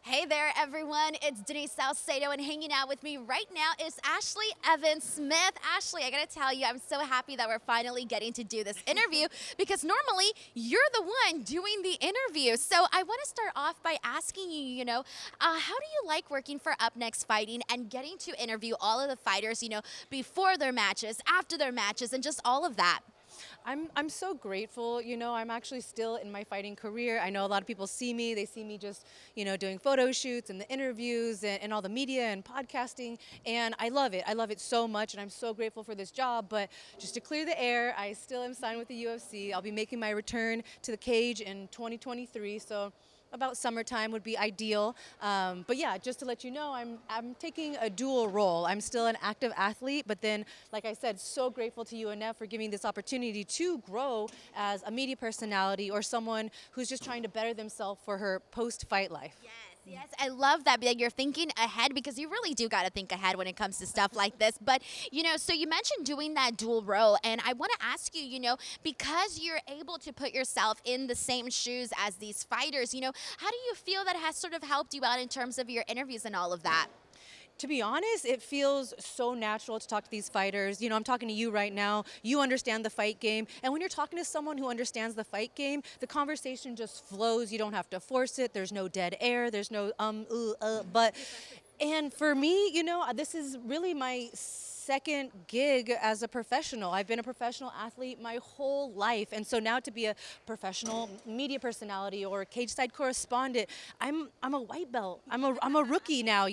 Hey there, everyone. It's Denise Salcedo, and hanging out with me right now is Ashlee Evans Smith. Ashlee, I gotta tell you, I'm so happy that we're finally getting to do this interview because normally you're the one doing the interview. So I want to start off by asking you, how do you like working for UpNext Fighting and getting to interview all of the fighters, before their matches, after their matches, and just all of that? I'm so grateful. I'm actually still in my fighting career. I know a lot of people see me. They see me just, doing photo shoots and the interviews and all the media and podcasting. And I love it. I love it so much. And I'm so grateful for this job. But just to clear the air, I still am signed with the UFC. I'll be making my return to the cage in 2023. So about summertime would be ideal. But yeah, just to let you know, I'm taking a dual role. I'm still an active athlete, but then, like I said, so grateful to UNF for giving this opportunity to grow as a media personality or someone who's just trying to better themselves for her post-fight life. Yes, I love that you're thinking ahead because you really do got to think ahead when it comes to stuff like this. But, so you mentioned doing that dual role, and I want to ask you, because you're able to put yourself in the same shoes as these fighters, how do you feel that has sort of helped you out in terms of your interviews and all of that? To be honest, it feels so natural to talk to these fighters. I'm talking to you right now. You understand the fight game. And when you're talking to someone who understands the fight game, the conversation just flows. You don't have to force it. There's no dead air. There's no but. And for me, this is really my second gig as a professional. I've been a professional athlete my whole life. And so now to be a professional media personality or a cage side correspondent, I'm a white belt. I'm a rookie now.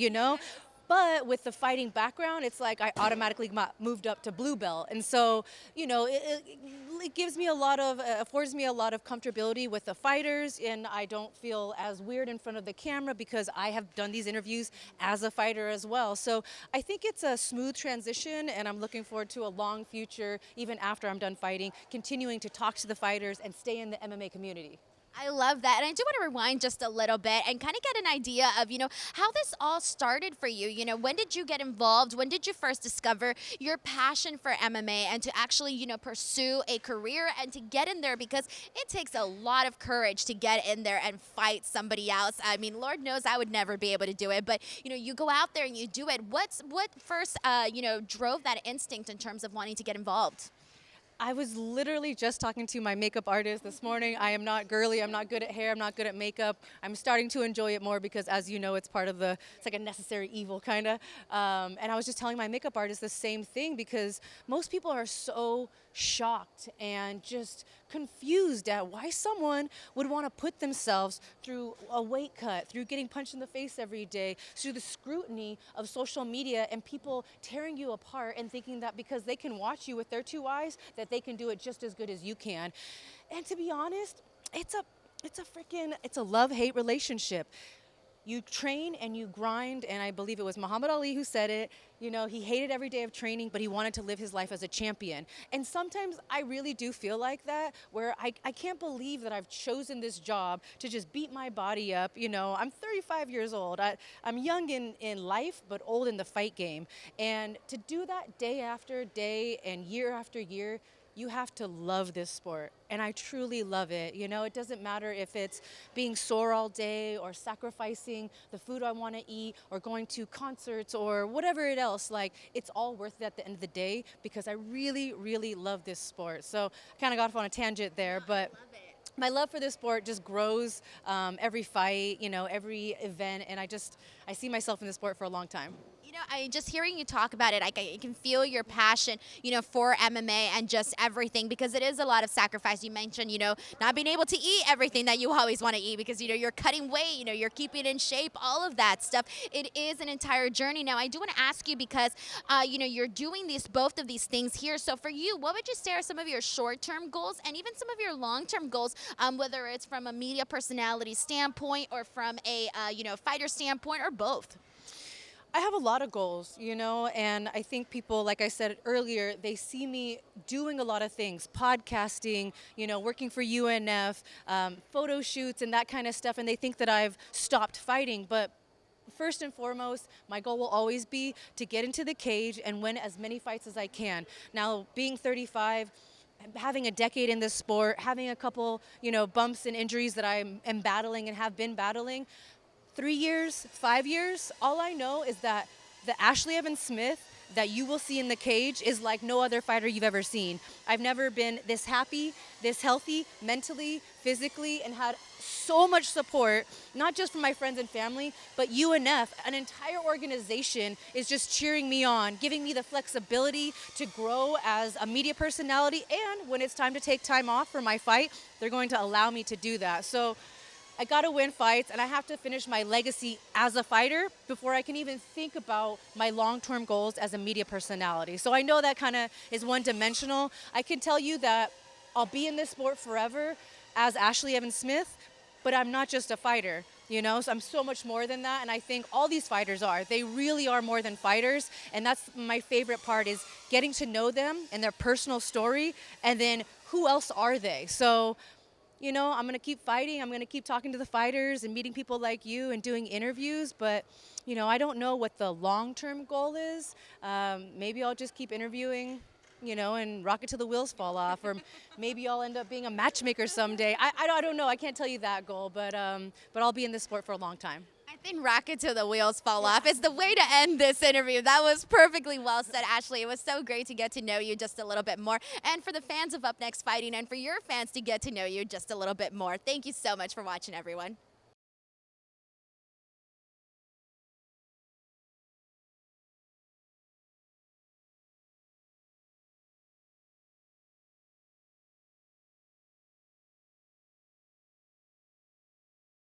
But with the fighting background, it's like I automatically moved up to blue belt. And so, it gives me affords me a lot of comfortability with the fighters, and I don't feel as weird in front of the camera because I have done these interviews as a fighter as well. So I think it's a smooth transition, and I'm looking forward to a long future, even after I'm done fighting, continuing to talk to the fighters and stay in the MMA community. I love that. And I do want to rewind just a little bit and kind of get an idea of, how this all started for you. When did you get involved? When did you first discover your passion for MMA and to actually, pursue a career and to get in there? Because it takes a lot of courage to get in there and fight somebody else. I mean, Lord knows I would never be able to do it. But, you go out there and you do it. What first, drove that instinct in terms of wanting to get involved? I was literally just talking to my makeup artist this morning. I am not girly. I'm not good at hair. I'm not good at makeup. I'm starting to enjoy it more because, as you know, it's like a necessary evil kind of. And I was just telling my makeup artist the same thing because most people are so shocked and just confused at why someone would want to put themselves through a weight cut, through getting punched in the face every day, through the scrutiny of social media and people tearing you apart and thinking that because they can watch you with their two eyes that they can do it just as good as you can. And to be honest, it's a love-hate relationship. You train and you grind, and I believe it was Muhammad Ali who said it. He hated every day of training, but he wanted to live his life as a champion. And sometimes I really do feel like that, where I can't believe that I've chosen this job to just beat my body up. I'm 35 years old. I'm young in life, but old in the fight game. And to do that day after day and year after year, you have to love this sport. And I truly love it. It doesn't matter if it's being sore all day or sacrificing the food I want to eat or going to concerts or whatever else. Like, it's all worth it at the end of the day because I really, really love this sport. So I kind of got off on a tangent there, but my love for this sport just grows every fight, every event. And I see myself in this sport for a long time. I just hearing you talk about it, I can feel your passion, for MMA and just everything because it is a lot of sacrifice. You mentioned, not being able to eat everything that you always want to eat because, you're cutting weight, you're keeping in shape, all of that stuff. It is an entire journey. Now, I do want to ask you because, you're doing both of these things here. So for you, what would you say are some of your short-term goals and even some of your long-term goals, whether it's from a media personality standpoint or from a, fighter standpoint or both? I have a lot of goals, and I think people, like I said earlier, they see me doing a lot of things, podcasting, working for UNF, photo shoots and that kind of stuff, and they think that I've stopped fighting. But first and foremost, my goal will always be to get into the cage and win as many fights as I can. Now, being 35, having a decade in this sport, having a couple, bumps and injuries that I am battling and have been battling, 3 years, 5 years, all I know is that the Ashlee Evans Smith that you will see in the cage is like no other fighter you've ever seen. I've never been this happy, this healthy, mentally, physically, and had so much support, not just from my friends and family, but UNF, an entire organization is just cheering me on, giving me the flexibility to grow as a media personality, and when it's time to take time off for my fight, they're going to allow me to do that. So I gotta win fights, and I have to finish my legacy as a fighter before I can even think about my long-term goals as a media personality. So I know that kind of is one-dimensional. I can tell you that I'll be in this sport forever as Ashlee Evans Smith, but I'm not just a fighter, you know? So I'm so much more than that, and I think all these fighters are. They really are more than fighters, and that's my favorite part, is getting to know them and their personal story, and then who else are they? So, you know, I'm going to keep fighting. I'm going to keep talking to the fighters and meeting people like you and doing interviews. But, you know, I don't know what the long-term goal is. Maybe I'll just keep interviewing, you know, and rock it till the wheels fall off. Or maybe I'll end up being a matchmaker someday. I don't know. I can't tell you that goal. But I'll be in this sport for a long time. I think rock it till the wheels fall off is the way to end this interview. That was perfectly well said, Ashlee. It was so great to get to know you just a little bit more. And for the fans of UpNext Fighting and for your fans to get to know you just a little bit more. Thank you so much for watching, everyone.